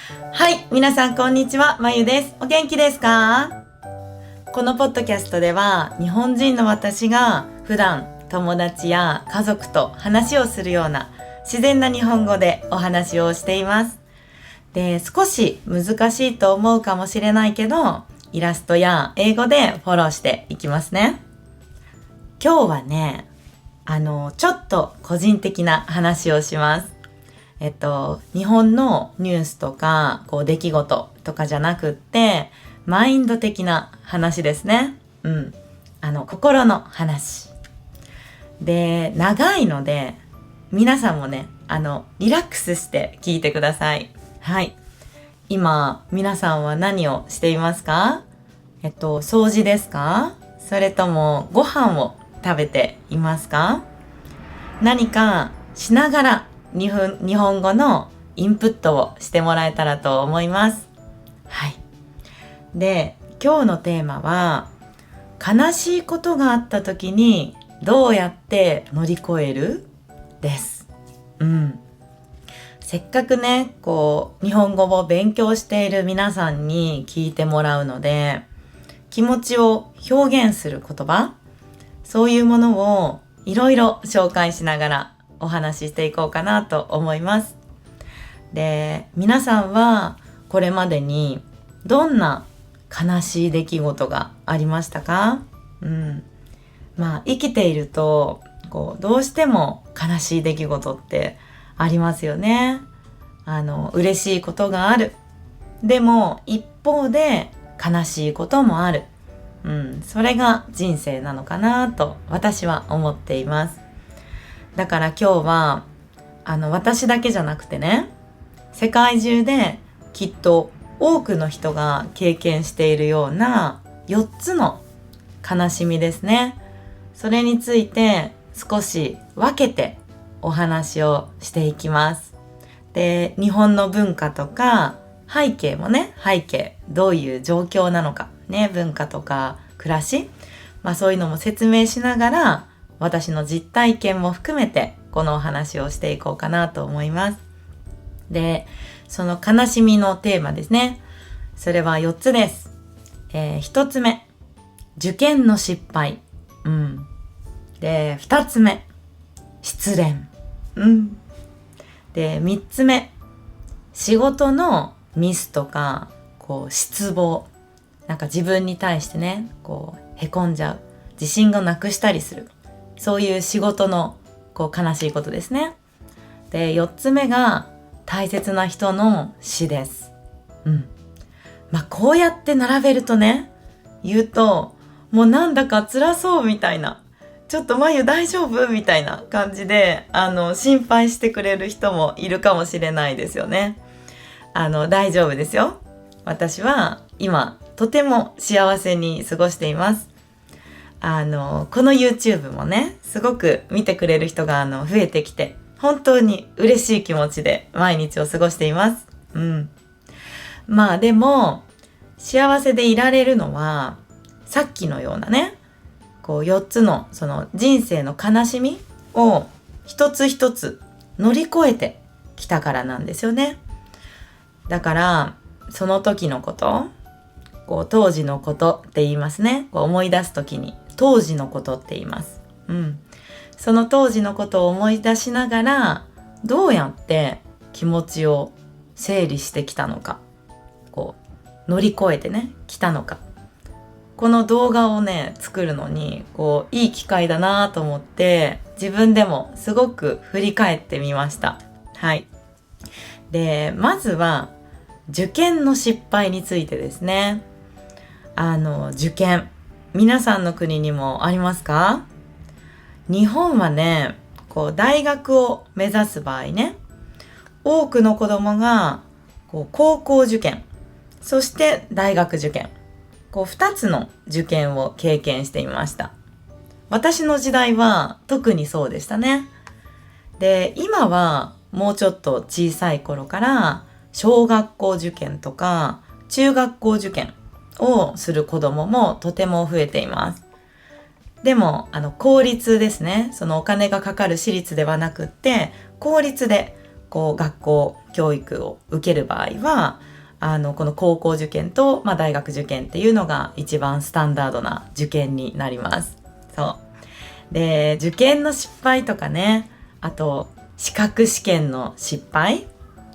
はい、皆さんこんにちは、まゆです。お元気ですか？このポッドキャストでは、日本人の私が普段友達や家族と話をするような自然な日本語でお話をしています。で、少し難しいと思うかもしれないけど、イラストや英語でフォローしていきますね。今日はね、ちょっと個人的な話をします。日本のニュースとか出来事とかじゃなくって、マインド的な話ですね。心の話で、長いので皆さんもね、リラックスして聞いてください。はい、今皆さんは何をしていますか？掃除ですか？それともご飯を食べていますか？何かしながら日本語のインプットをしてもらえたらと思います。はい。で、今日のテーマは、悲しいことがあった時にどうやって乗り越える？です。せっかくね、日本語を勉強している皆さんに聞いてもらうので、気持ちを表現する言葉、そういうものをいろいろ紹介しながらお話ししていこうかなと思います。で、皆さんはこれまでにどんな悲しい出来事がありましたか？生きているとどうしても悲しい出来事ってありますよね。嬉しいことがある。でも一方で悲しいこともある。それが人生なのかなと私は思っています。だから今日は私だけじゃなくてね、世界中できっと多くの人が経験しているような4つの悲しみですね。それについて少し分けてお話をしていきます。で、日本の文化とか背景もね、どういう状況なのかね、文化とか暮らし、そういうのも説明しながら、私の実体験も含めてこのお話をしていこうかなと思います。で、その悲しみのテーマですね。それは4つです。1つ目、受験の失敗。で、2つ目、失恋。で、3つ目、仕事のミスとか失望。なんか自分に対してね、へこんじゃう。自信がなくしたりする。そういう仕事の悲しいことですね。で、4つ目が大切な人の死です。こうやって並べるとね、言うともうなんだか辛そうみたいな、ちょっとまゆ大丈夫みたいな感じで心配してくれる人もいるかもしれないですよね。大丈夫ですよ。私は今とても幸せに過ごしています。この YouTube もね、すごく見てくれる人が増えてきて、本当に嬉しい気持ちで毎日を過ごしています。でも幸せでいられるのは、さっきのようなね、4つのその人生の悲しみを一つ一つ乗り越えてきたからなんですよね。だからその時のこと、当時のことって言いますね。思い出す時に当時のことって言います。その当時のことを思い出しながら、どうやって気持ちを整理してきたのか、乗り越えてねきたのか、この動画をね作るのにいい機会だなと思って、自分でもすごく振り返ってみました。はい。で、まずは受験の失敗についてですね。受験、皆さんの国にもありますか？日本はね、大学を目指す場合ね、多くの子供が高校受験、そして大学受験、2つの受験を経験していました。私の時代は特にそうでしたね。で、今はもうちょっと小さい頃から小学校受験とか中学校受験をする子供もとても増えています。でも公立ですね、そのお金がかかる私立ではなくって公立で学校教育を受ける場合はこの高校受験と、大学受験っていうのが一番スタンダードな受験になります。そうで、受験の失敗とかね、あと資格試験の失敗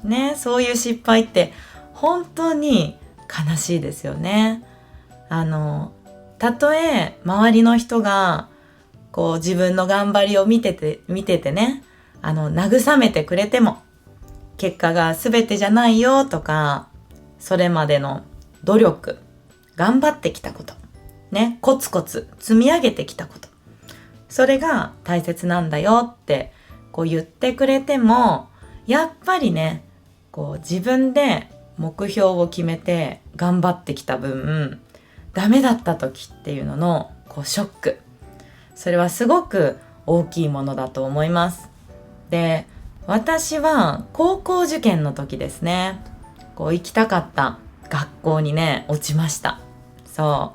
ね、そういう失敗って本当に悲しいですよね。たとえ周りの人が自分の頑張りを見ててね、慰めてくれても、結果が全てじゃないよとか、それまでの努力、頑張ってきたことね、コツコツ積み上げてきたこと、それが大切なんだよって言ってくれても、やっぱりね、自分で目標を決めて頑張ってきた分、ダメだった時っていうののショック、それはすごく大きいものだと思います。で、私は高校受験の時ですね、行きたかった学校にね、落ちました。そ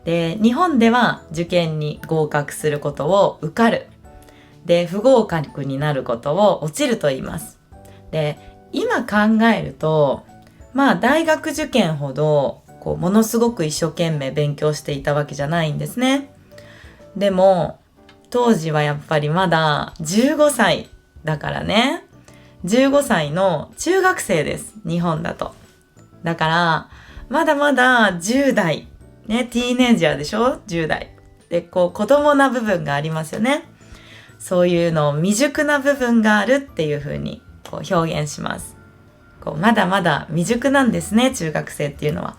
うで、日本では受験に合格することを受かる、で不合格になることを落ちると言います。で、今考えると、大学受験ほどものすごく一生懸命勉強していたわけじゃないんですね。でも当時はやっぱりまだ15歳だからね、15歳の中学生です、日本だと。だからまだまだ10代ね、ティーネイジャーでしょ、10代で子供な部分がありますよね。そういうの未熟な部分があるっていう風に表現します。まだまだ未熟なんですね、中学生っていうのは。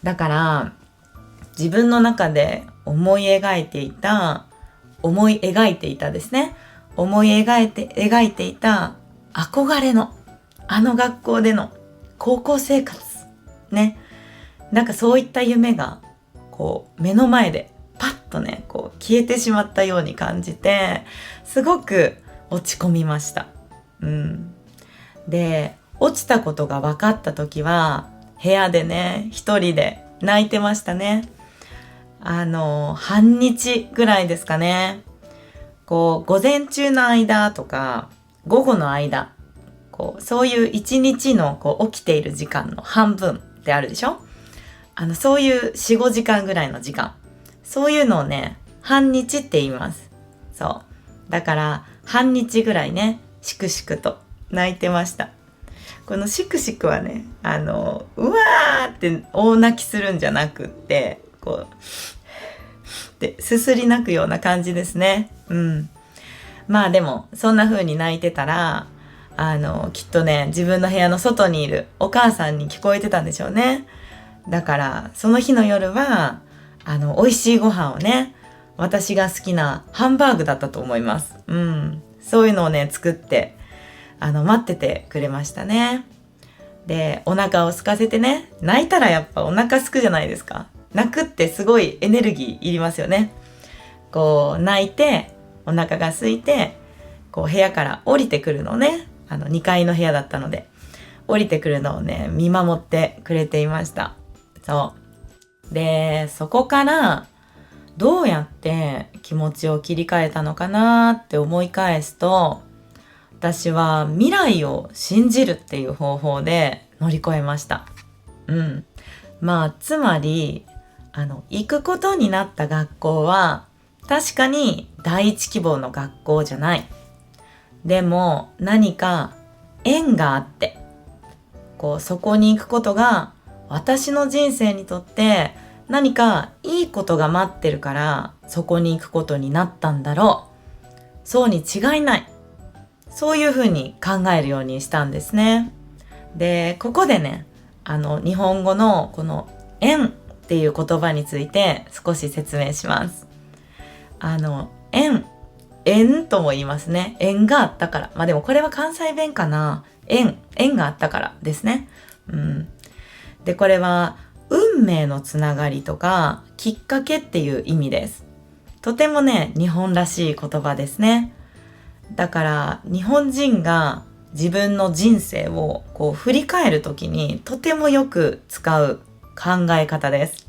だから自分の中で思い描いていたですね、思い描いていた憧れの学校での高校生活ね、そういった夢が目の前でパッとね消えてしまったように感じて、すごく落ち込みました。で、落ちたことが分かった時は部屋でね、一人で泣いてましたね。半日ぐらいですかね。午前中の間とか午後の間、そういう一日の起きている時間の半分ってあるでしょ。そういう 4,5 時間ぐらいの時間、そういうのをね、半日って言います。そうだから半日ぐらいね、しくしくと泣いてました。このしくしくはね、うわーって大泣きするんじゃなくって、ですすり泣くような感じですね。でもそんな風に泣いてたら、きっとね、自分の部屋の外にいるお母さんに聞こえてたんでしょうね。だからその日の夜は美味しいご飯をね、私が好きなハンバーグだったと思います。そういうのをね、作って待っててくれましたね。で、お腹を空かせてね、泣いたらやっぱお腹空くじゃないですか。泣くってすごいエネルギーいりますよね。泣いてお腹が空いて部屋から降りてくるのをね、2階の部屋だったので降りてくるのをね、見守ってくれていました。そうで、そこからどうやって気持ちを切り替えたのかなって思い返すと、私は未来を信じるっていう方法で乗り越えました。つまり行くことになった学校は確かに第一希望の学校じゃない。でも何か縁があって、そこに行くことが私の人生にとって何かいいことが待ってるから、そこに行くことになったんだろう。そうに違いない。そういうふうに考えるようにしたんですね。で、ここでね、日本語のこの縁っていう言葉について少し説明します。縁とも言いますね。縁があったから。でもこれは関西弁かな。縁があったからですね。で、これは運命のつながりとかきっかけっていう意味です。とてもね、日本らしい言葉ですね。だから日本人が自分の人生を振り返るときにとてもよく使う考え方です。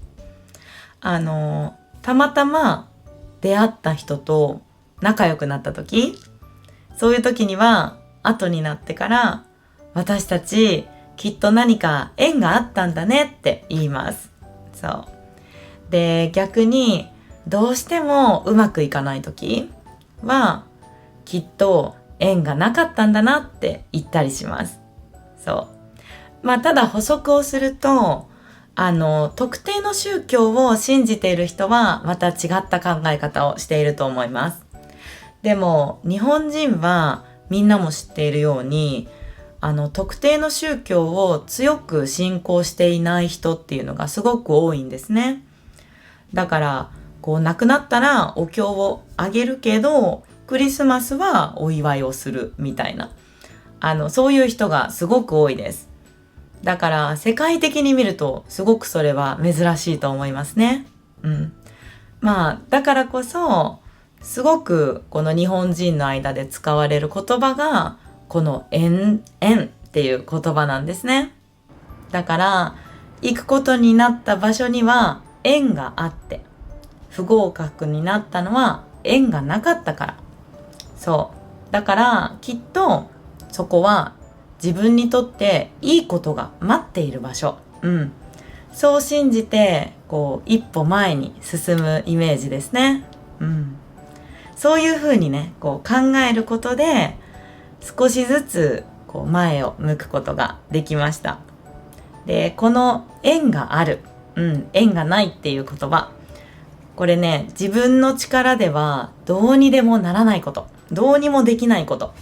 たまたま出会った人と仲良くなったとき、そういうときには後になってから、私たちきっと何か縁があったんだねって言います。そう。で、逆にどうしてもうまくいかない時は、きっと縁がなかったんだなって言ったりします。そう。ただ補足をすると、特定の宗教を信じている人はまた違った考え方をしていると思います。でも日本人はみんなも知っているように、特定の宗教を強く信仰していない人っていうのがすごく多いんですね。だから亡くなったらお経をあげるけど、クリスマスはお祝いをするみたいな、そういう人がすごく多いです。だから世界的に見るとすごくそれは珍しいと思いますね。だからこそすごくこの日本人の間で使われる言葉がこの縁っていう言葉なんですね。だから行くことになった場所には縁があって、不合格になったのは縁がなかったから。そう。だからきっとそこは自分にとっていいことが待っている場所。そう信じて一歩前に進むイメージですね。そういうふうにね、考えることで少しずつ前を向くことができました。で、この縁がある、縁がないっていう言葉、これね、自分の力ではどうにでもならないこと、どうにもできないこと、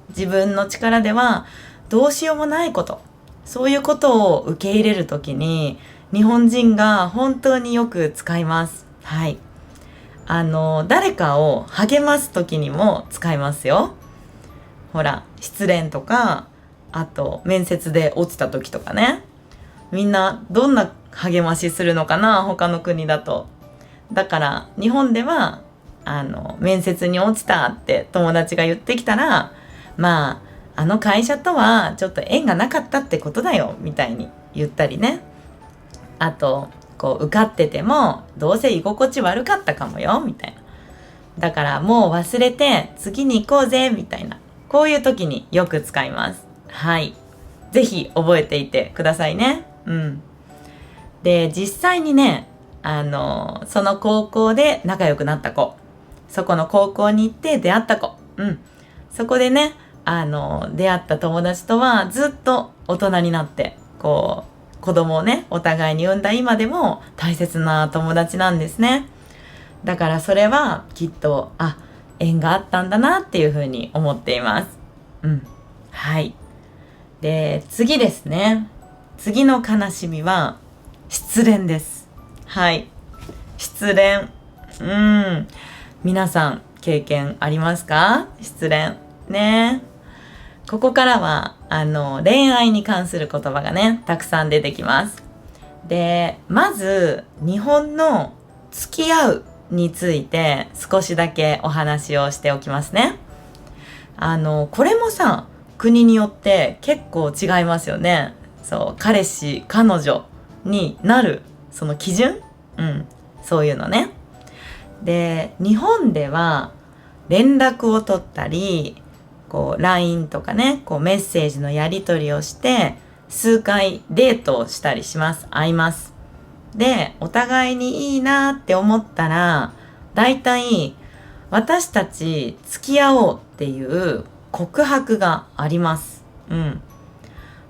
自分の力ではどうしようもないこと、そういうことを受け入れるときに日本人が本当によく使います。はい。誰かを励ますときにも使いますよ。ほら、失恋とか、あと面接で落ちた時とかね。みんなどんな励ましするのかな、他の国だと。だから日本では面接に落ちたって友達が言ってきたら、あの会社とはちょっと縁がなかったってことだよみたいに言ったりね。あと受かっててもどうせ居心地悪かったかもよみたいな。だからもう忘れて次に行こうぜみたいな、こういう時によく使います。はい。ぜひ覚えていてくださいね。で、実際にね、その高校で仲良くなった子、そこの高校に行って出会った子、そこでね、出会った友達とはずっと大人になって子供をね、お互いに産んだ今でも大切な友達なんですね。だからそれはきっと縁があったんだなっていうふうに思っています。はい。で、次ですね。次の悲しみは失恋です。はい。失恋。皆さん経験ありますか？失恋。ね。ここからは恋愛に関する言葉がね、たくさん出てきます。で、まず日本の付き合うについて少しだけお話をしておきますね。これもさ、国によって結構違いますよね。そう、彼氏彼女になるその基準、そういうのね。で、日本では連絡を取ったり、LINE とかね、メッセージのやり取りをして数回デートをしたりします。会います。で、お互いにいいなって思ったら、だいたい私たち付き合おうっていう告白があります。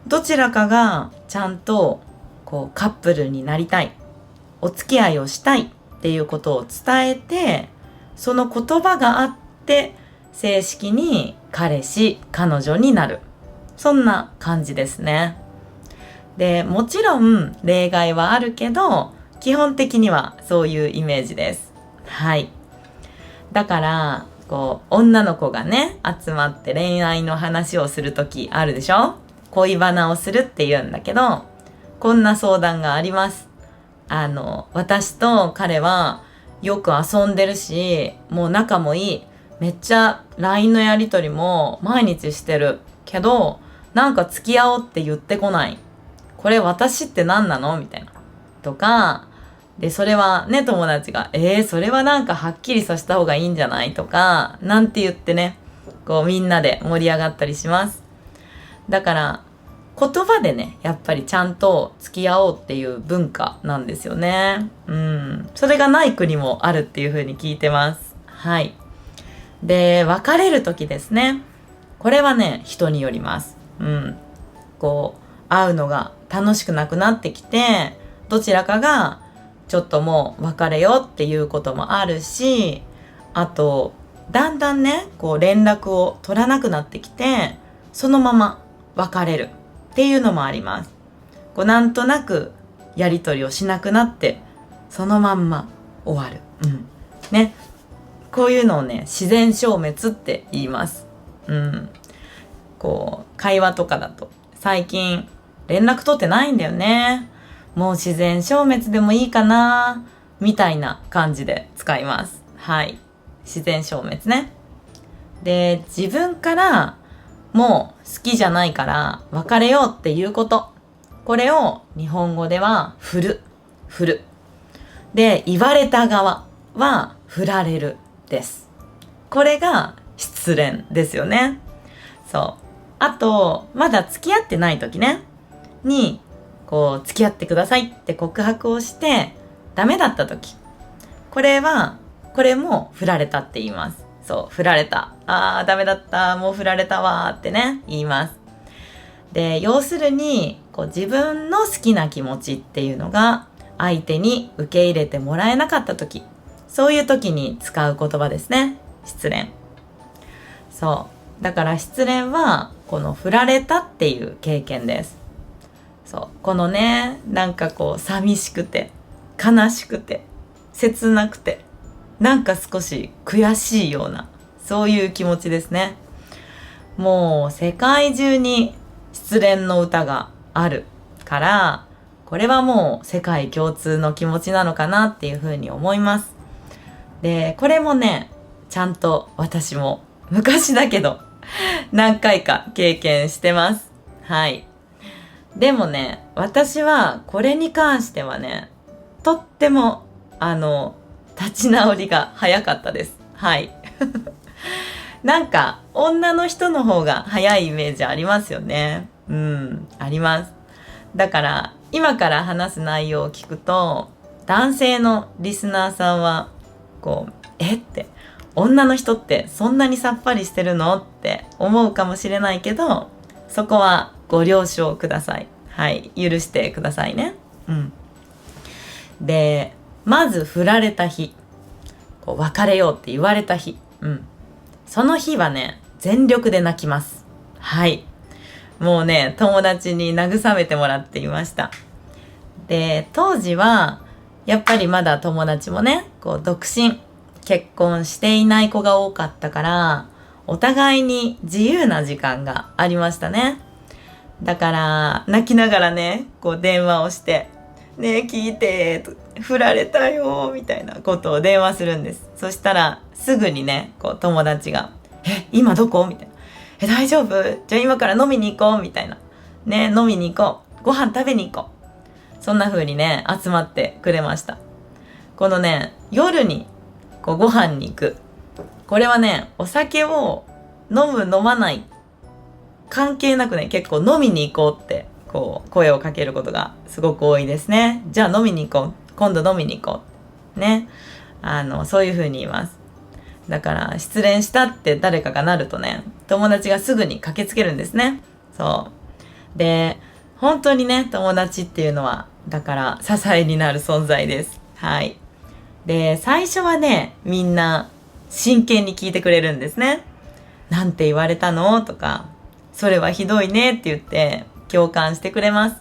どちらかがちゃんとカップルになりたい、お付き合いをしたいっていうことを伝えて、その言葉があって正式に彼氏彼女になる、そんな感じですね。で、もちろん例外はあるけど、基本的にはそういうイメージです。はい。だから女の子がね、集まって恋愛の話をするときあるでしょ。恋バナをするって言うんだけど、こんな相談があります。私と彼はよく遊んでるし、もう仲もいい、めっちゃ LINE のやり取りも毎日してるけど、なんか付き合おうって言ってこない。これ私って何なのみたいなとかで、それはね、友達がそれはなんかはっきりさせた方がいいんじゃないとかなんて言ってね、こうみんなで盛り上がったりします。だから言葉でね、やっぱりちゃんと付き合おうっていう文化なんですよね。それがない国もあるっていう風に聞いてます。はい。で、別れる時ですね。これはね、人によります。こう、会うのが楽しくなくなってきて、どちらかがちょっともう別れようっていうこともあるし、あと、だんだんね、こう連絡を取らなくなってきて、そのまま別れるっていうのもあります。こうなんとなくやり取りをしなくなって、そのまんま終わる。ね。こういうのをね、自然消滅って言います。こう、会話とかだと、最近連絡取ってないんだよね。もう自然消滅でもいいかな、みたいな感じで使います。はい。自然消滅ね。で、自分からもう好きじゃないから別れようっていうこと。これを日本語では振る。で、言われた側は振られるです。これが失恋ですよね。そう。あと、まだ付き合ってない時ね、に、こう、付き合ってくださいって告白をして、ダメだった時。これも振られたって言います。そう、振られた。ダメだった。もう振られたわーってね、言います。で、要するに、こう、自分の好きな気持ちっていうのが、相手に受け入れてもらえなかった時、そういう時に使う言葉ですね。失恋。そう。だから失恋は、この振られたっていう経験です。そう。このね、なんかこう、寂しくて、悲しくて、切なくて、なんか少し悔しいような、そういう気持ちですね。もう世界中に失恋の歌があるから、これはもう世界共通の気持ちなのかなっていうふうに思います。で、これもね、ちゃんと私も昔だけど何回か経験してます。はい。でもね、私はこれに関してはね、とっても立ち直りが早かったです。はい。なんか女の人の方が早いイメージありますよね。あります。だから今から話す内容を聞くと、男性のリスナーさんはこうって女の人ってそんなにさっぱりしてるのって思うかもしれないけど、そこはご了承ください。はい、許してくださいね。で、まず振られた日、こう別れようって言われた日、その日はね、全力で泣きます。はい。もうね、友達に慰めてもらっていました。で、当時は、やっぱりまだ友達もね、こう独身、結婚していない子が多かったから、お互いに自由な時間がありましたね。だから、泣きながらね、こう電話をして、ねえ聞いて、振られたよ、みたいなことを電話するんです。そしたら、すぐにね、こう友達が、今どこみたいな。大丈夫？じゃあ今から飲みに行こうみたいな。ね、飲みに行こう。ご飯食べに行こう。そんな風にね、集まってくれました。このね、夜にこうご飯に行く。これはね、お酒を飲む飲まない関係なくね、結構飲みに行こうってこう声をかけることがすごく多いですね。じゃあ飲みに行こう。今度飲みに行こう。ね。そういう風に言います。だから失恋したって誰かがなるとね、友達がすぐに駆けつけるんですね。そう。で、本当にね、友達っていうのは、だから支えになる存在です。はい。で、最初はね、みんな真剣に聞いてくれるんですね。なんて言われたの？とか、それはひどいねって言って共感してくれます。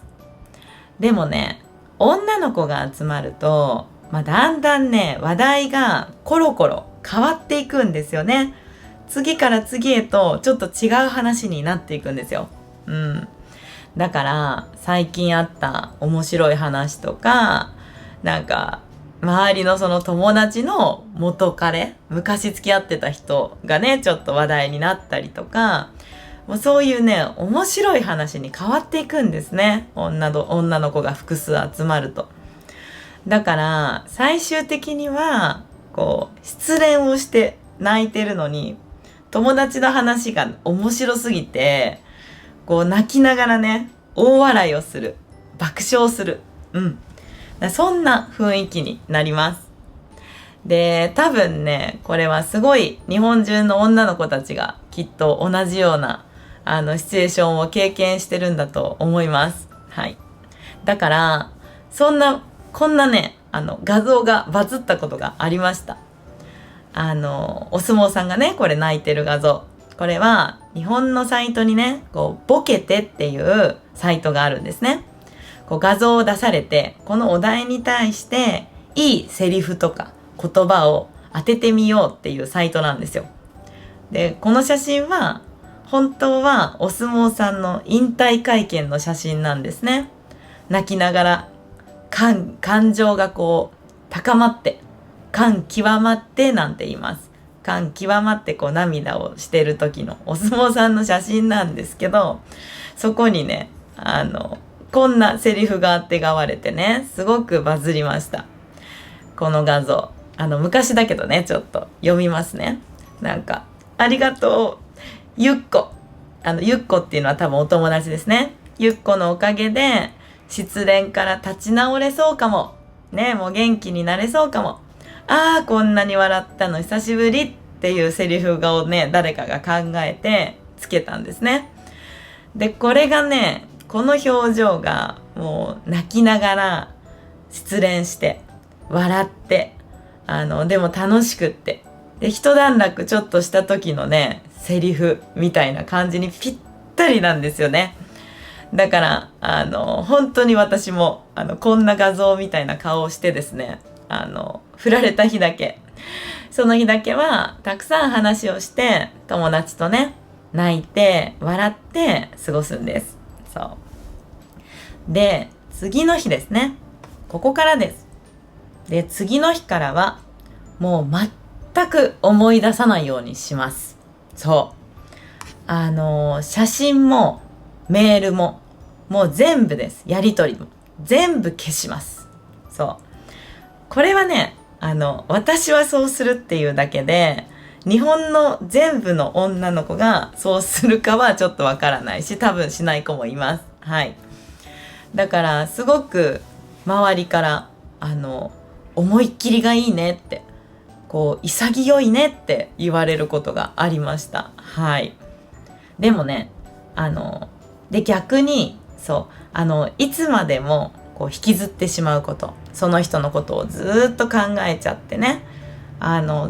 でもね、女の子が集まると、だんだんね、話題がコロコロ変わっていくんですよね。次から次へとちょっと違う話になっていくんですよ。だから最近あった面白い話とか、なんか周りのその友達の元彼、昔付き合ってた人がね、ちょっと話題になったりとか、もうそういうね、面白い話に変わっていくんですね。女の子が複数集まると。だから最終的にはこう失恋をして泣いてるのに、友達の話が面白すぎて、こう泣きながらね、大笑いをする。爆笑する。そんな雰囲気になります。で、多分ね、これはすごい日本中の女の子たちがきっと同じようなシチュエーションを経験してるんだと思います。はい。だから、こんなね、画像がバズったことがありました。お相撲さんがね、これ泣いてる画像。これは日本のサイトにね、こうボケてっていうサイトがあるんですね。こう画像を出されて、このお題に対していいセリフとか言葉を当ててみようっていうサイトなんですよ。で、この写真は本当はお相撲さんの引退会見の写真なんですね。泣きながら感情がこう高まって感極まってなんて言います。感極まってこう涙をしてる時のお相撲さんの写真なんですけど、そこにねこんなセリフがあてがわれてね、すごくバズりました。この画像昔だけどね、ちょっと読みますね。なんかありがとうゆっこ、ゆっこっていうのは多分お友達ですね。ゆっこのおかげで失恋から立ち直れそうかもね、もう元気になれそうかも、こんなに笑ったの久しぶりっていうセリフをね、誰かが考えてつけたんですね。で、これがね、この表情がもう泣きながら失恋して笑ってでも楽しくって、で一段落ちょっとした時のねセリフみたいな感じにぴったりなんですよね。だから本当に私もこんな画像みたいな顔をしてですね、振られた日だけ、その日だけはたくさん話をして友達とね泣いて笑って過ごすんです。そうで、次の日ですね、ここからです。で、次の日からはもう全く思い出さないようにします。写真もメールももう全部です。やり取りも全部消します。これはね、私はそうするっていうだけで、日本の全部の女の子がそうするかはちょっとわからないし、多分しない子もいます。はい。だからすごく周りから思いっきりがいいねって、こう潔いねって言われることがありました。はい。でもね、で逆にいつまでもこう引きずってしまうこと、その人のことをずっと考えちゃってね、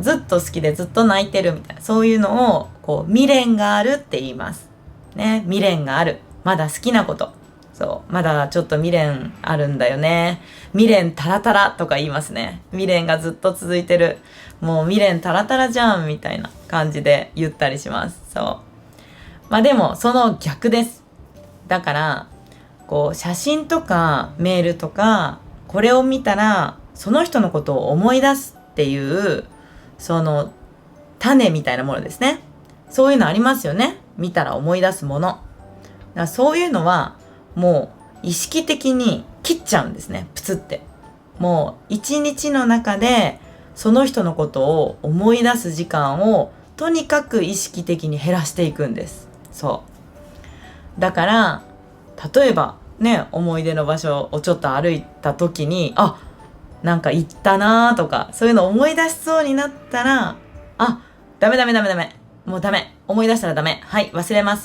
ずっと好きでずっと泣いてるみたいな、そういうのをこう未練があるって言いますね。未練がある、まだ好きなこと、まだちょっと未練あるんだよね、未練タラタラとか言いますね。未練がずっと続いてる、もう未練タラタラじゃんみたいな感じで言ったりします。でもその逆です。だからこう写真とかメールとかこれを見たらその人のことを思い出すっていうその種みたいなものですね。そういうのありますよね。見たら思い出すもの。だからそういうのはもう意識的に切っちゃうんですね。プツって。もう一日の中でその人のことを思い出す時間をとにかく意識的に減らしていくんです。だから例えばね、思い出の場所をちょっと歩いた時になんか行ったなとか、そういうのを思い出しそうになったら、ダメもうダメ、思い出したらダメ、はい忘れま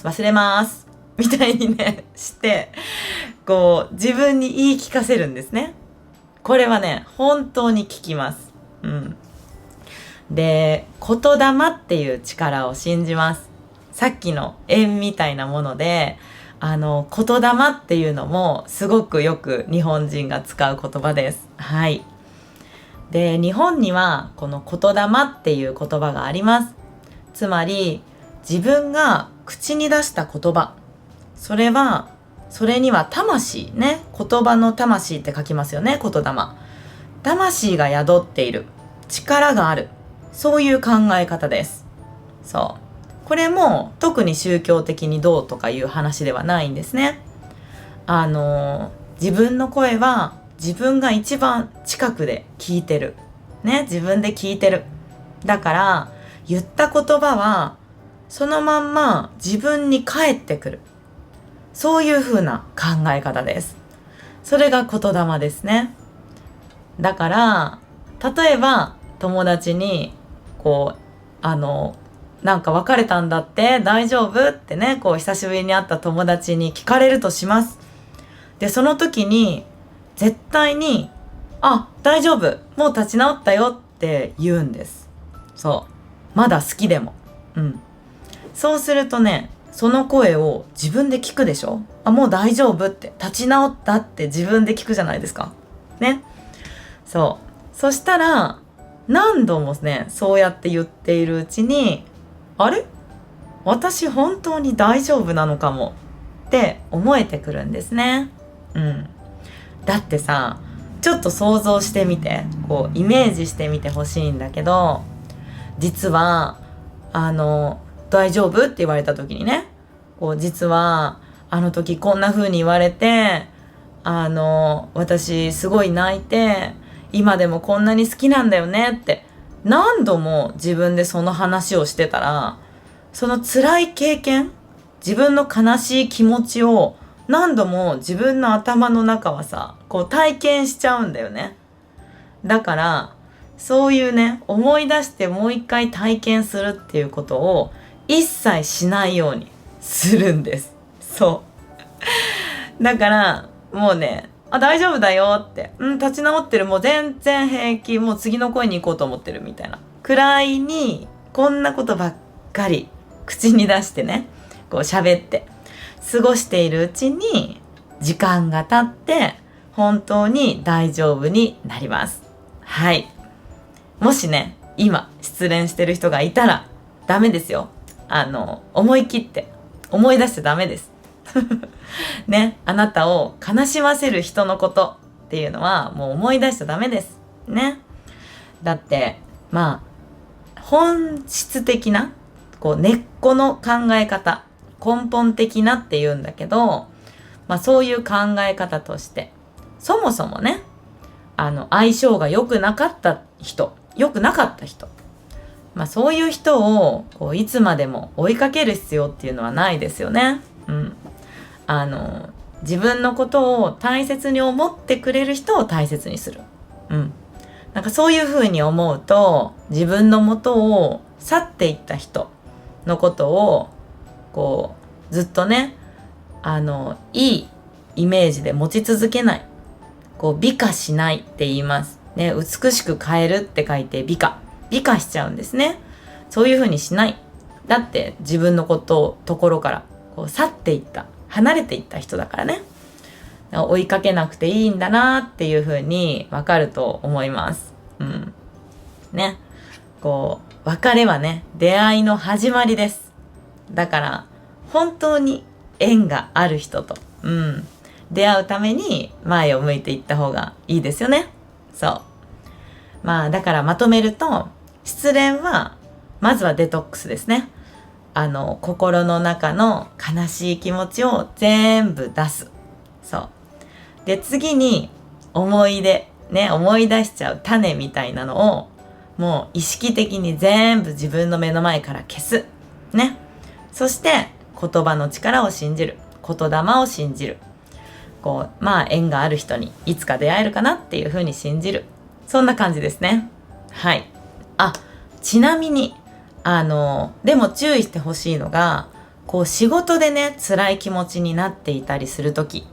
すみたいにねしてこう自分に言い聞かせるんですね。これはね本当に効きます。で、言霊っていう力を信じます。さっきの縁みたいなもので言霊っていうのもすごくよく日本人が使う言葉です。はい。で、日本にはこの言霊っていう言葉があります。つまり自分が口に出した言葉、それには魂ね、言葉の魂って書きますよね、言霊。魂が宿っている、力がある、そういう考え方です。これも特に宗教的にどうとかいう話ではないんですね。自分の声は自分が一番近くで聞いてるね、自分で聞いてる。だから言った言葉はそのまんま自分に返ってくる。そういう風な考え方です。それが言霊ですね。だから、例えば友達に、なんか別れたんだって大丈夫ってね、久しぶりに会った友達に聞かれるとします。で、その時に、絶対に、あ、大丈夫。もう立ち直ったよって言うんです。そう。まだ好きでも。うん。そうするとね、その声を自分で聞くでしょ？あ、もう大丈夫って、立ち直ったって自分で聞くじゃないですか。ね。そう。そしたら、何度もね、そうやって言っているうちに、あれ？私本当に大丈夫なのかもって思えてくるんですね。うん。だってさ、ちょっと想像してみて、イメージしてみてほしいんだけど、実は、大丈夫って言われた時にね、実は、あの時こんな風に言われて、私すごい泣いて、今でもこんなに好きなんだよねって、何度も自分でその話をしてたら、その辛い経験、自分の悲しい気持ちを何度も自分の頭の中はさ、体験しちゃうんだよね。だから、そういうね、思い出してもう一回体験するっていうことを一切しないようにするんです。そう。だから、もうね、あ、大丈夫だよって、立ち直ってる、もう全然平気、もう次の恋に行こうと思ってるみたいな。くらいに、こんなことばっかり口に出してね、喋って過ごしているうちに時間が経って本当に大丈夫になります。はい。もしね、今失恋してる人がいたらダメですよ。思い切って思い出してダメです。ね、あなたを悲しませる人のことっていうのはもう思い出しちゃダメです。ね。だって、本質的な根っこの考え方、根本的なって言うんだけど、そういう考え方として、そもそもね、相性が良くなかった人、そういう人をいつまでも追いかける必要っていうのはないですよね。うん。自分のことを大切に思ってくれる人を大切にする。うん。なんかそういう風に思うと、自分の元を去っていった人のことをずっとね、いいイメージで持ち続けない、美化しないって言いますね。美しく変えるって書いて美化しちゃうんですね。そういう風にしない。だって自分のところから去っていった、離れていった人だからね。追いかけなくていいんだなっていう風にわかると思います。うん。ね。別れはね、出会いの始まりです。だから、本当に縁がある人と、出会うために前を向いていった方がいいですよね。そう。だからまとめると、失恋は、まずはデトックスですね。心の中の悲しい気持ちを全部出す。そう。で、次に、思い出しちゃう種みたいなのを、もう意識的に全部自分の目の前から消す。ね。そして、言葉の力を信じる。言霊を信じる。縁がある人にいつか出会えるかなっていう風に信じる。そんな感じですね。はい。ちなみに、でも注意してほしいのが、仕事でね、辛い気持ちになっていたりするとき、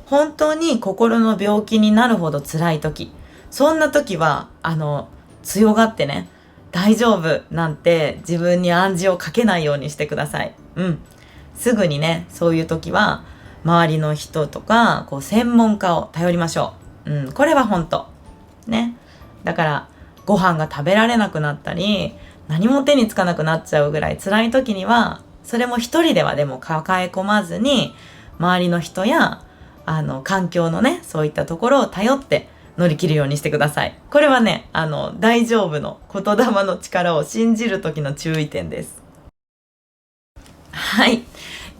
本当に心の病気になるほど辛いとき、そんなときは、強がってね、大丈夫なんて自分に暗示をかけないようにしてください。すぐにね、そういうときは、周りの人とか、専門家を頼りましょう。これは本当。ね。だから、ご飯が食べられなくなったり、何も手につかなくなっちゃうぐらい辛い時には、それも一人ではでも抱え込まずに、周りの人や、環境のね、そういったところを頼って乗り切るようにしてください。これはね、大丈夫の言霊の力を信じる時の注意点です。はい。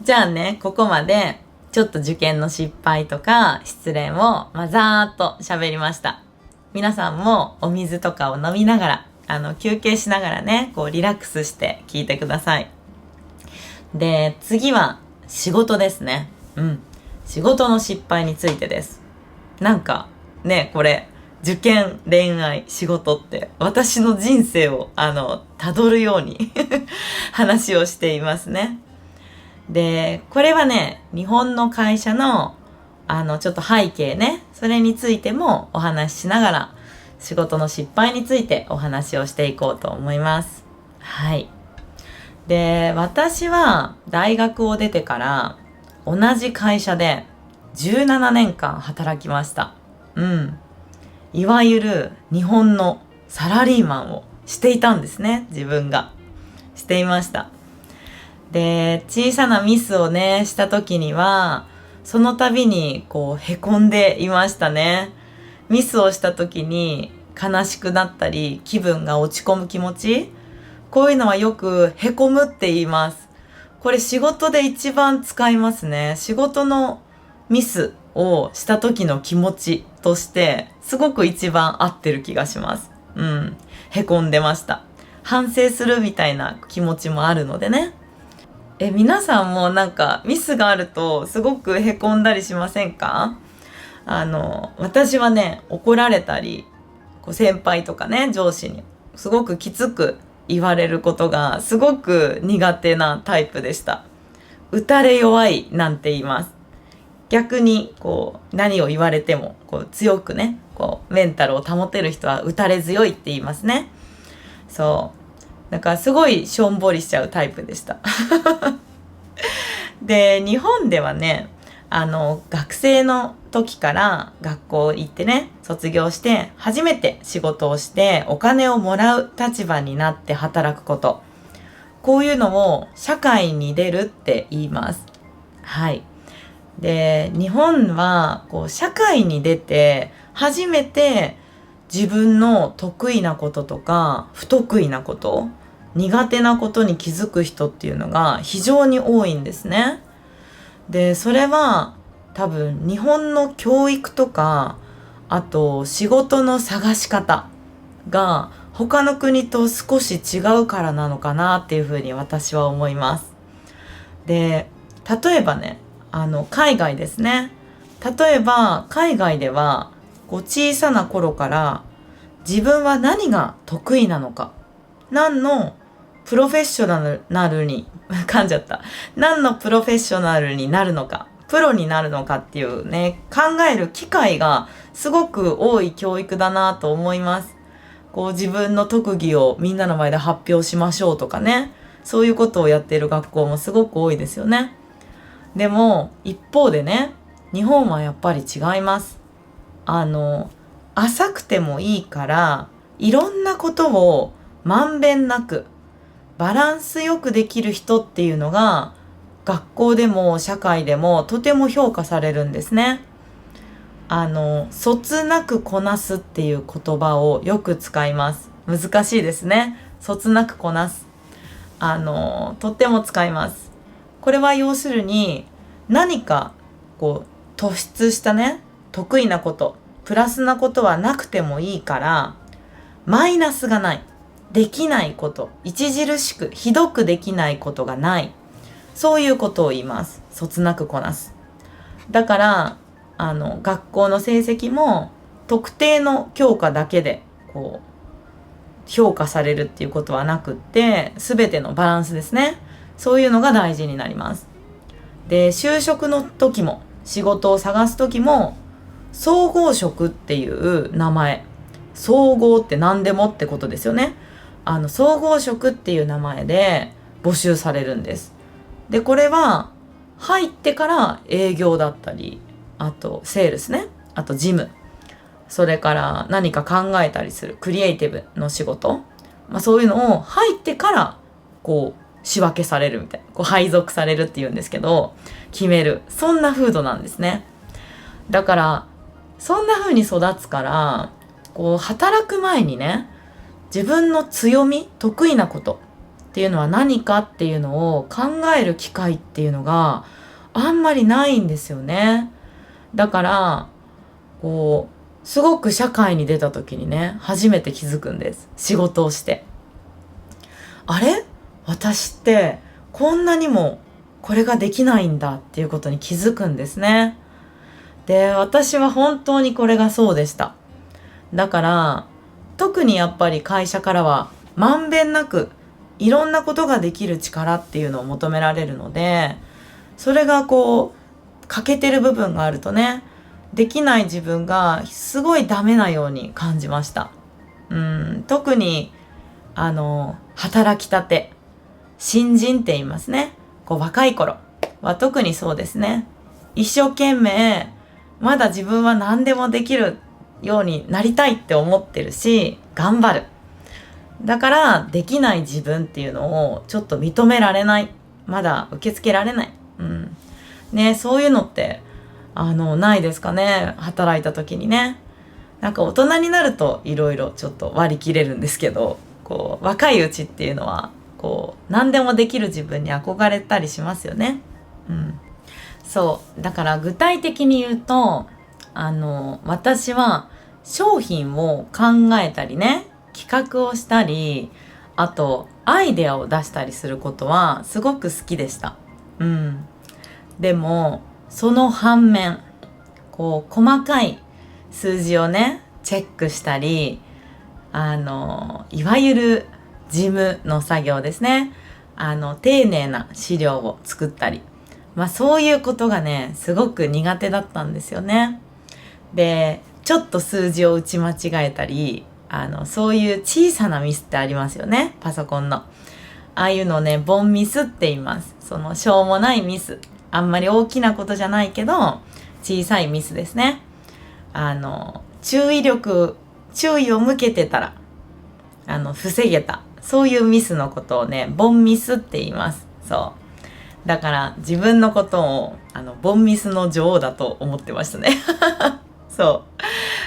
じゃあね、ここまで、ちょっと受験の失敗とか失恋をざーっと喋りました。皆さんもお水とかを飲みながら、休憩しながらね、リラックスして聞いてください。で、次は仕事ですね。仕事の失敗についてです。なんかね、これ受験、恋愛、仕事って私の人生を辿るように話をしていますね。で、これはね、日本の会社のちょっと背景ね、それについてもお話ししながら、仕事の失敗についてお話をしていこうと思います。はい。で、私は大学を出てから同じ会社で17年間働きました。いわゆる日本のサラリーマンをしていたんですね。自分がしていました。で、小さなミスをね、した時には、その度にへこんでいましたね。ミスをした時に悲しくなったり、気分が落ち込む気持ち、こういうのはよくへこむって言います。これ仕事で一番使いますね。仕事のミスをした時の気持ちとして、すごく一番合ってる気がします。へこんでました。反省するみたいな気持ちもあるのでね。皆さんもなんかミスがあるとすごくへこんだりしませんか？私はね、怒られたり、先輩とかね、上司にすごくきつく言われることがすごく苦手なタイプでした。打たれ弱いなんて言います。逆に何を言われても強くね、メンタルを保てる人は打たれ強いって言いますね。そう。だからすごいしょんぼりしちゃうタイプでした。で、日本ではね、学生の時から学校行ってね、卒業して初めて仕事をしてお金をもらう立場になって働くこと。こういうのを社会に出るって言います。はい。で、日本は社会に出て初めて自分の得意なこととか不得意なこと、苦手なことに気づく人っていうのが非常に多いんですね。で、それは多分日本の教育とか、あと仕事の探し方が他の国と少し違うからなのかなっていうふうに私は思います。で、例えばね、海外ですね。例えば海外では小さな頃から自分は何が得意なのか、何のプロフェッショナルに噛んじゃった何のプロフェッショナルになるのか、プロになるのかっていうね、考える機会がすごく多い教育だなと思います。自分の特技をみんなの前で発表しましょうとかね、そういうことをやっている学校もすごく多いですよね。でも一方でね、日本はやっぱり違います。浅くてもいいからいろんなことをまんべんなくバランスよくできる人っていうのが学校でも社会でもとても評価されるんですね。そつなくこなすっていう言葉をよく使います。難しいですね。そつなくこなす。とっても使います。これは要するに何か突出したね、得意なこと、プラスなことはなくてもいいから、マイナスがない。できないこと、著しくひどくできないことがない。そういうことを言います。そつなくこなす。だから学校の成績も特定の教科だけで評価されるっていうことはなくって、全てのバランスですね。そういうのが大事になります。で、就職の時も仕事を探す時も総合職っていう名前、総合って何でもってことですよね。総合職っていう名前で募集されるんです。で、これは入ってから営業だったり、あとセールスね、あと事務、それから何か考えたりするクリエイティブの仕事、そういうのを入ってから仕分けされるみたいな、配属されるっていうんですけど、決める、そんな風土なんですね。だからそんな風に育つから、働く前にね、自分の強み、得意なことっていうのは何かっていうのを考える機会っていうのがあんまりないんですよね。だからすごく社会に出た時にね、初めて気づくんです。仕事をして、あれ、私ってこんなにもこれができないんだっていうことに気づくんですね。で、私は本当にこれがそうでした。だから特にやっぱり会社からはまんべんなくいろんなことができる力っていうのを求められるので、それが欠けてる部分があるとね、できない自分がすごいダメなように感じました。特に働きたて、新人って言いますね。若い頃は特にそうですね。一生懸命まだ自分は何でもできるようになりたいって思ってるし、頑張る。だからできない自分っていうのをちょっと認められない。まだ受け付けられない。ね、そういうのってないですかね。働いた時にね。なんか大人になるといろいろちょっと割り切れるんですけど、若いうちっていうのは何でもできる自分に憧れたりしますよね。そうだから具体的に言うと私は商品を考えたりね、企画をしたり、あとアイデアを出したりすることはすごく好きでした。でもその反面細かい数字をねチェックしたり、いわゆる事務の作業ですね。丁寧な資料を作ったり、そういうことがねすごく苦手だったんですよね。で、ちょっと数字を打ち間違えたり、そういう小さなミスってありますよね、パソコンの。ああいうのをね、ボンミスって言います。そのしょうもないミス、あんまり大きなことじゃないけど小さいミスですね。注意を向けてたら防げた、そういうミスのことをね、ボンミスって言います。そうだから自分のことをボンミスの女王だと思ってましたね。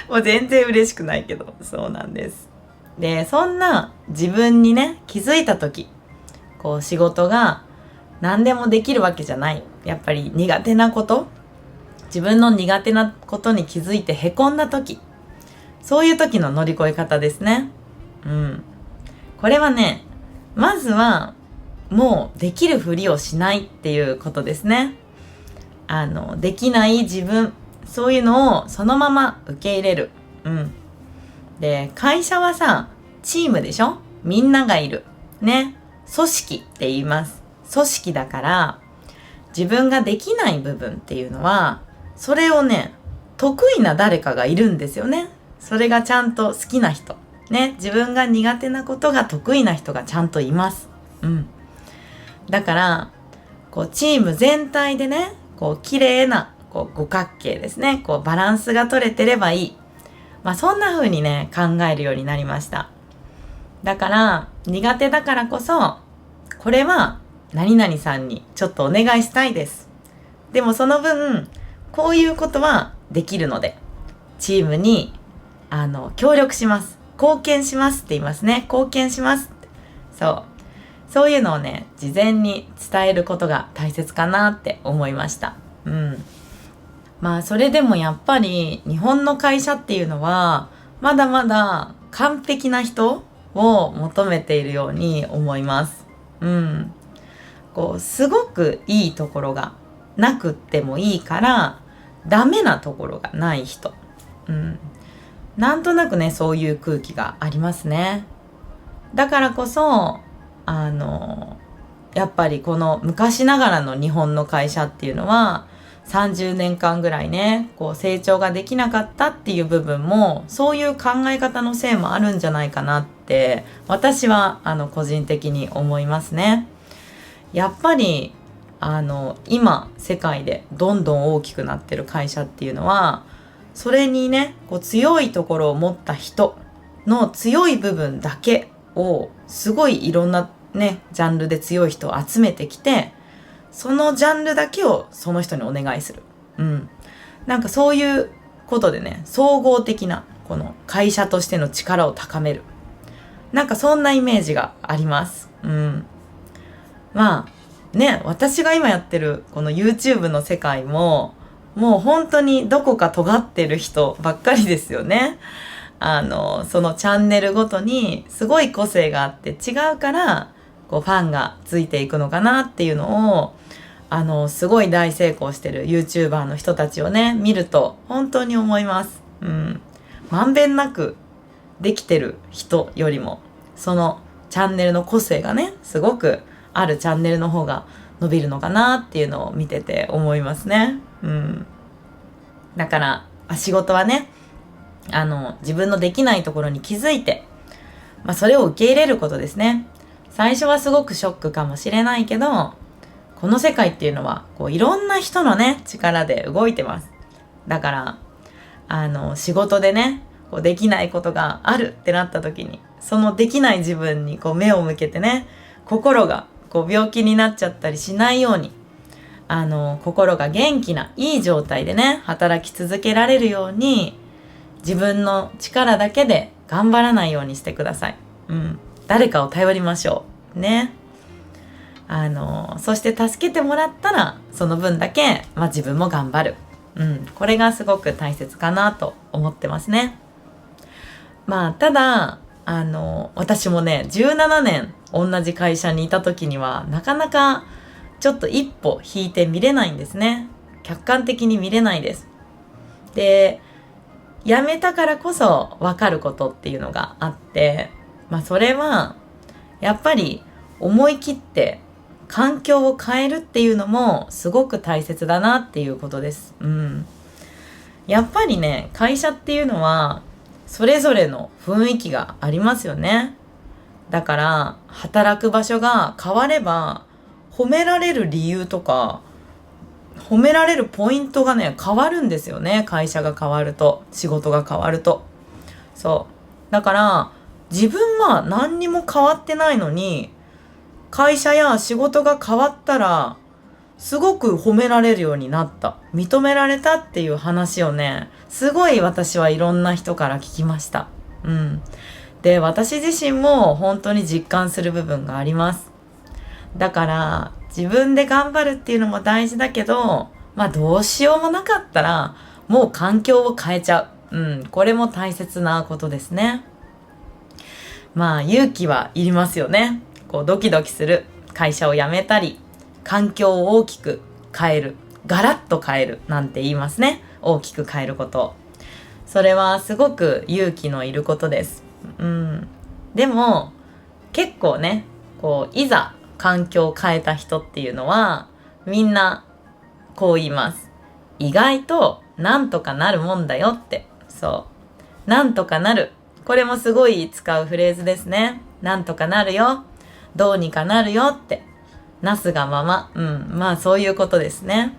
もう全然嬉しくないけど、そうなんです。で、そんな自分にね気づいた時、仕事が何でもできるわけじゃない、やっぱり苦手なこと、自分の苦手なことに気づいてへこんだ時、そういう時の乗り越え方ですね。これはね、まずはもうできるふりをしないっていうことですね。できない自分、そういうのをそのまま受け入れる。で、会社はさ、チームでしょ？みんながいるね。組織って言います。組織だから自分ができない部分っていうのは、それをね得意な誰かがいるんですよね。それがちゃんと好きな人ね、自分が苦手なことが得意な人がちゃんといます。だからチーム全体でね、綺麗な五角形ですね、バランスが取れてればいい。そんな風にね考えるようになりました。だから苦手だからこそ、これは何々さんにちょっとお願いしたいです。でもその分こういうことはできるので、チームに協力します、貢献しますって言いますね。貢献します。そういうのをね事前に伝えることが大切かなって思いました。それでもやっぱり日本の会社っていうのはまだまだ完璧な人を求めているように思います。すごくいいところがなくってもいいからダメなところがない人、なんとなくねそういう空気がありますね。だからこそやっぱりこの昔ながらの日本の会社っていうのは30年間ぐらいね成長ができなかったっていう部分も、そういう考え方のせいもあるんじゃないかなって私は個人的に思いますね。やっぱり今世界でどんどん大きくなってる会社っていうのは、それにね強いところを持った人の強い部分だけをすごいいろんなねジャンルで強い人を集めてきて、そのジャンルだけをその人にお願いする。なんかそういうことでね、総合的なこの会社としての力を高める、なんかそんなイメージがあります。私が今やってるこの YouTube の世界ももう本当にどこか尖ってる人ばっかりですよね。そのチャンネルごとにすごい個性があって違うから、ファンがついていくのかなっていうのをすごい大成功してる YouTuber の人たちをね見ると本当に思います。まんべんなくできてる人よりもそのチャンネルの個性がねすごくあるチャンネルの方が伸びるのかなっていうのを見てて思いますね。だから仕事はね自分のできないところに気づいて、それを受け入れることですね。最初はすごくショックかもしれないけど、この世界っていうのはいろんな人のね力で動いてます。だから仕事でねできないことがあるってなった時に、そのできない自分に目を向けてね、心が病気になっちゃったりしないように心が元気ないい状態でね働き続けられるように、自分の力だけで頑張らないようにしてください。誰かを頼りましょうね。そして助けてもらったらその分だけ、自分も頑張る。これがすごく大切かなと思ってますね。ただ私もね17年同じ会社にいた時にはなかなかちょっと一歩引いて見れないんですね。客観的に見れないです。で、辞めたからこそ分かることっていうのがあって、それはやっぱり思い切って環境を変えるっていうのもすごく大切だなっていうことです。やっぱりね会社っていうのはそれぞれの雰囲気がありますよね。だから働く場所が変われば褒められる理由とか褒められるポイントがね変わるんですよね。会社が変わると、仕事が変わると。だから自分は何にも変わってないのに会社や仕事が変わったらすごく褒められるようになった、認められたっていう話をねすごい私はいろんな人から聞きました。で、私自身も本当に実感する部分があります。だから自分で頑張るっていうのも大事だけど、どうしようもなかったらもう環境を変えちゃう。これも大切なことですね。勇気はいりますよね。ドキドキする、会社を辞めたり環境を大きく変える、ガラッと変えるなんて言いますね。大きく変えること、それはすごく勇気のいることです。でも結構ねいざ環境を変えた人っていうのはみんなこう言います。意外となんとかなるもんだよって。なんとかなる、これもすごい使うフレーズですね。なんとかなるよ、どうにかなるよって、なすがまま。そういうことですね。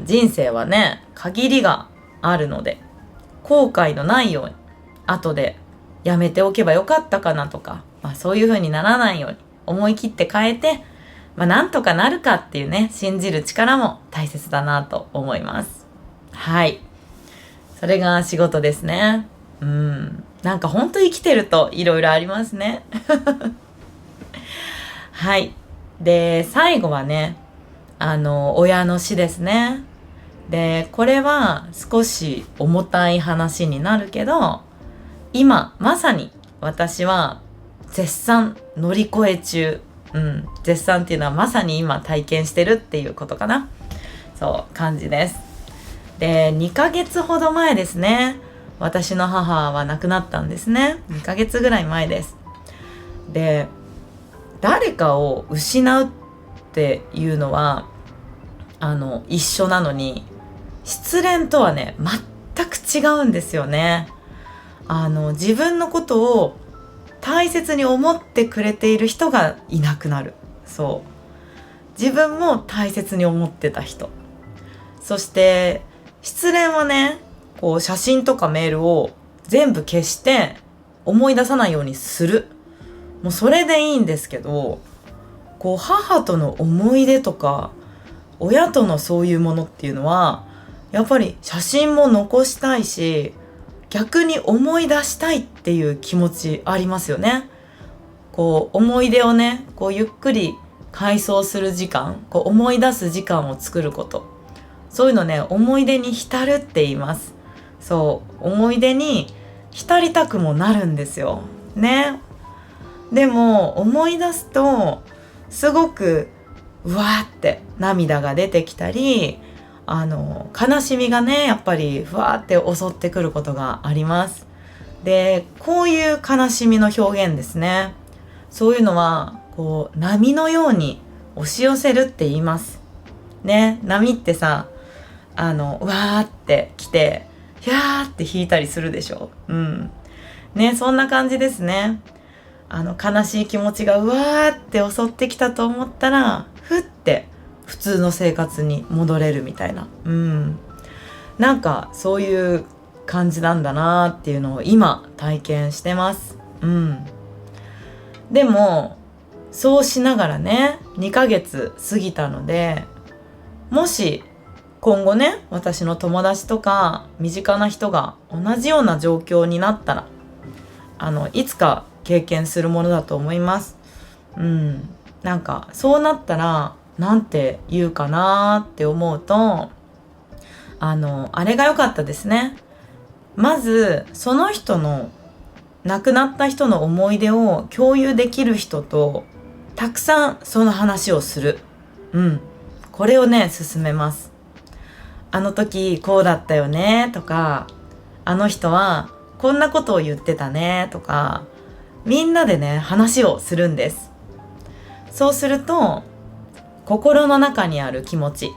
人生はね限りがあるので、後悔のないように後でやめておけばよかったかなとか、そういう風にならないように思い切って変えて、なんとかなるかっていうね信じる力も大切だなと思います。それが仕事ですね。なんか本当生きてるといろいろありますね。で、最後はね親の死ですね。で、これは少し重たい話になるけど、今まさに私は絶賛乗り越え中。絶賛っていうのはまさに今体験してるっていうことかな。感じです。で、2ヶ月ほど前ですね、私の母は亡くなったんですね。2ヶ月ぐらい前です。で、誰かを失うっていうのは一緒なのに、失恋とはね全く違うんですよね。自分のことを大切に思ってくれている人がいなくなる。自分も大切に思ってた人、そして失恋はね写真とかメールを全部消して思い出さないようにする、もうそれでいいんですけど、母との思い出とか親とのそういうものっていうのはやっぱり写真も残したいし、逆に思い出したいっていう気持ちありますよね。思い出をねゆっくり回想する時間、思い出す時間を作ること、そういうのね思い出に浸るって言います。思い出に浸りたくもなるんですよね。でも思い出すとすごくうわーって涙が出てきたり、悲しみがねやっぱりふわーって襲ってくることがあります。でこういう悲しみの表現ですね、そういうのはこう波のように押し寄せるって言いますね。波ってさうわーって来てひゃーって引いたりするでしょ。ね、そんな感じですね。悲しい気持ちがうわーって襲ってきたと思ったらふって普通の生活に戻れるみたいな、なんかそういう感じなんだなっていうのを今体験してます。でもそうしながらね2ヶ月過ぎたので、もし今後ね私の友達とか身近な人が同じような状況になったらいつか経験するものだと思います。なんかそうなったらなんて言うかなって思うと、あれが良かったですね。まずその人の亡くなった人の思い出を共有できる人とたくさんその話をする。これをね勧めます。あの時こうだったよねとか、あの人はこんなことを言ってたねとか、みんなでね話をするんです。そうすると心の中にある気持ち、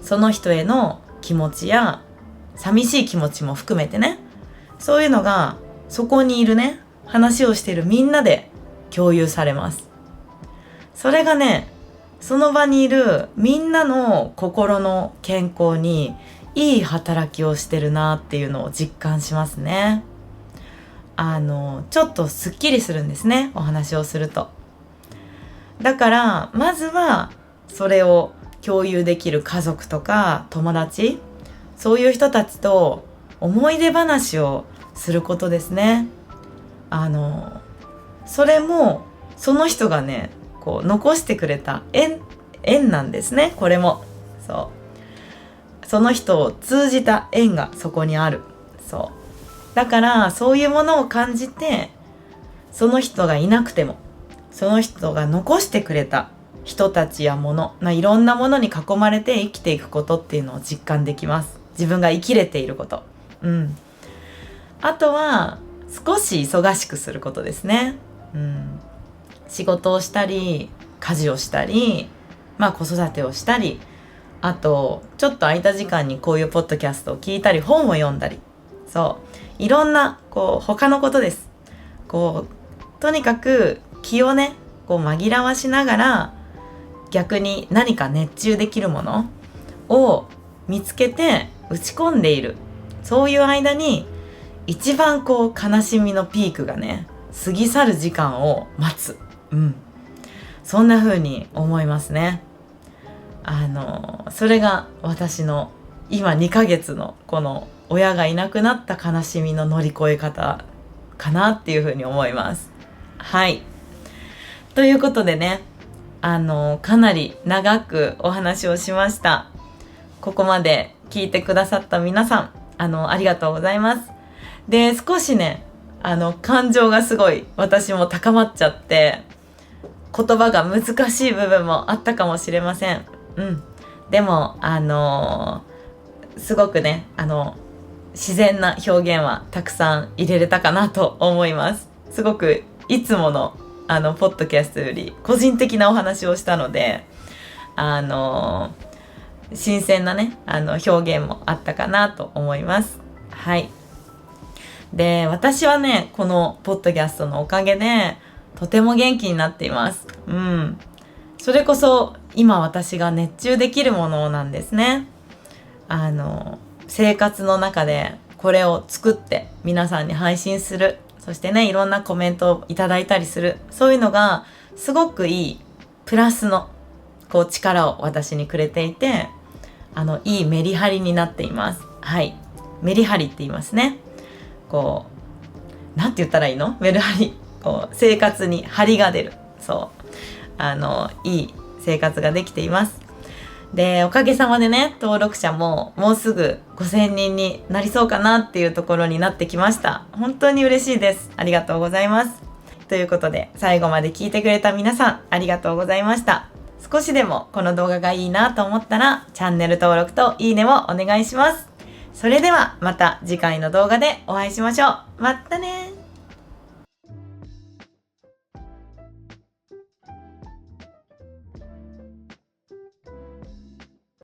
その人への気持ちや寂しい気持ちも含めてね、そういうのがそこにいるね話をしているみんなで共有されます。それがねその場にいるみんなの心の健康にいい働きをしてるなっていうのを実感しますね。ちょっとすっきりするんですね、お話をすると。だからまずはそれを共有できる家族とか友達、そういう人たちと思い出話をすることですね。それもその人がねこう残してくれた縁なんですね。これもその人を通じた縁がそこにある。だからそういうものを感じて、その人がいなくてもその人が残してくれた人たちやもの、いろんなものに囲まれて生きていくことっていうのを実感できます。自分が生きれていること。あとは少し忙しくすることですね。仕事をしたり家事をしたり、子育てをしたり、あとちょっと空いた時間にこういうポッドキャストを聞いたり本を読んだり、いろんな他のことです。とにかく気をね紛らわしながら逆に何か熱中できるものを見つけて打ち込んでいる。そういう間に一番悲しみのピークがね過ぎ去る時間を待つ。そんな風に思いますね。それが私の今2ヶ月のこの親がいなくなった悲しみの乗り越え方かなっていう風に思います。ということでね、かなり長くお話をしました。ここまで聞いてくださった皆さん、ありがとうございます。で、少しね、感情がすごい私も高まっちゃって、言葉が難しい部分もあったかもしれません。でも、すごくね、自然な表現はたくさん入れれたかなと思います。すごくいつものポッドキャストより個人的なお話をしたので、新鮮なね表現もあったかなと思います。で、私はねこのポッドキャストのおかげでとても元気になっています。それこそ今私が熱中できるものなんですね。生活の中でこれを作って皆さんに配信する、そしてねいろんなコメントをいただいたりする、そういうのがすごくいいプラスの力を私にくれていて、いいメリハリになっています。メリハリって言いますね。なんて言ったらいいの？メリハリ、生活に張りが出る。いい生活ができています。で、おかげさまでね登録者ももうすぐ5000人になりそうかなっていうところになってきました。本当に嬉しいです。ありがとうございます。ということで、最後まで聞いてくれた皆さん、ありがとうございました。少しでもこの動画がいいなと思ったら、チャンネル登録といいねをお願いします。それではまた次回の動画でお会いしましょう。またねー。